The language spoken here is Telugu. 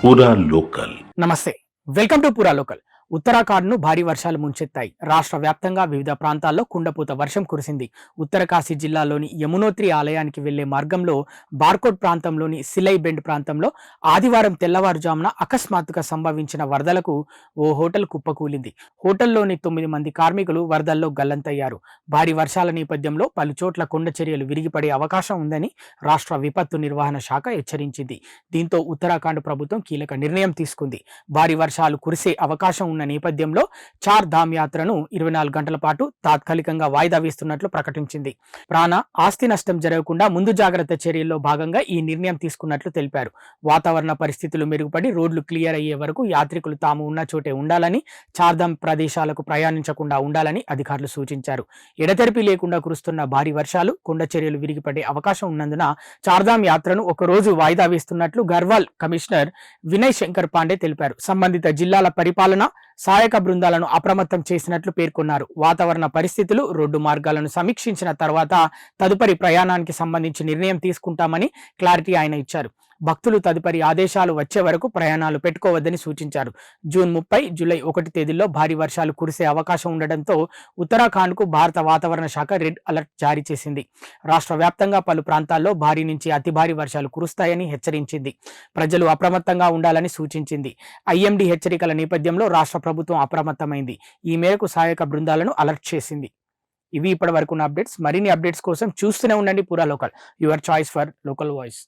పూరా లోకల్. నమస్తే, వెల్కమ్ టు పూరా లోకల్. ఉత్తరాఖండ్ను భారీ వర్షాలు ముంచెత్తాయి. రాష్ట్ర వ్యాప్తంగా వివిధ ప్రాంతాల్లో కుండపోత వర్షం కురిసింది. ఉత్తరకాశీ జిల్లాలోని యమునోత్రి ఆలయానికి వెళ్లే మార్గంలో బార్కోట్ ప్రాంతంలోని సిలై బెండ్ ప్రాంతంలో ఆదివారం తెల్లవారుజామున అకస్మాత్తుగా సంభవించిన వరదలకు ఓ హోటల్ కుప్పకూలింది. హోటల్లోని 9 మంది కార్మికులు వరదల్లో గల్లంతయ్యారు. భారీ వర్షాల నేపథ్యంలో పలు చోట్ల కొండ చర్యలు విరిగిపడే అవకాశం ఉందని రాష్ట్ర విపత్తు నిర్వహణ శాఖ హెచ్చరించింది. దీంతో ఉత్తరాఖండ్ ప్రభుత్వం కీలక నిర్ణయం తీసుకుంది. భారీ వర్షాలు కురిసే అవకాశం ఉన్న నేపథ్యంలో చార్ ధామ్ యాత్రను 24 గంటల పాటు తాత్కాలికంగా వాయిదా వేస్తున్నట్లు ప్రకటించింది. ప్రాణ ఆస్తి నష్టం జరగకుండా ముందు జాగ్రత్త చర్యల్లో భాగంగా ఈ నిర్ణయం తీసుకున్నట్లు తెలిపారు. వాతావరణ పరిస్థితులు మెరుగుపడి రోడ్లు క్లియర్ అయ్యే వరకు యాత్రికులు తాము ఉన్న చోటే ఉండాలని, చార్ధామ్ ప్రదేశాలకు ప్రయాణించకుండా ఉండాలని అధికారులు సూచించారు. ఎడతెరిపి లేకుండా కురుస్తున్న భారీ వర్షాలు, కొండ చర్యలు విరిగిపడే అవకాశం ఉన్నందున చార్ధామ్ యాత్రను ఒకరోజు వాయిదా వేస్తున్నట్లు గర్వాల్ కమిషనర్ వినయ్ శంకర్ పాండే తెలిపారు. సంబంధిత జిల్లాల పరిపాలన, సహాయక బృందాలను అప్రమత్తం చేసినట్లు పేర్కొన్నారు. వాతావరణ పరిస్థితులు, రోడ్డు మార్గాలను సమీక్షించిన తర్వాత తదుపరి ప్రయాణానికి సంబంధించి నిర్ణయం తీసుకుంటామని క్లారిటీ ఆయన ఇచ్చారు. భక్తులు తదుపరి ఆదేశాలు వచ్చే వరకు ప్రయాణాలు పెట్టుకోవద్దని సూచించారు. జూన్ 30, జూలై 1 తేదీల్లో భారీ వర్షాలు కురిసే అవకాశం ఉండడంతో ఉత్తరాఖండ్కు భారత వాతావరణ శాఖ రెడ్ అలర్ట్ జారీ చేసింది. రాష్ట్ర వ్యాప్తంగా పలు ప్రాంతాల్లో భారీ నుంచి అతి భారీ వర్షాలు కురుస్తాయని హెచ్చరించింది. ప్రజలు అప్రమత్తంగా ఉండాలని సూచించింది. ఐఎండీ హెచ్చరికల నేపథ్యంలో రాష్ట్ర ప్రభుత్వం అప్రమత్తమైంది. ఈ మేరకు సహాయక బృందాలను అలర్ట్ చేసింది. ఇవి ఇప్పటి వరకు ఉన్న అప్డేట్స్. మరిన్ని అప్డేట్స్ కోసం చూస్తూనే ఉండండి పూరా local, your choice for local voice.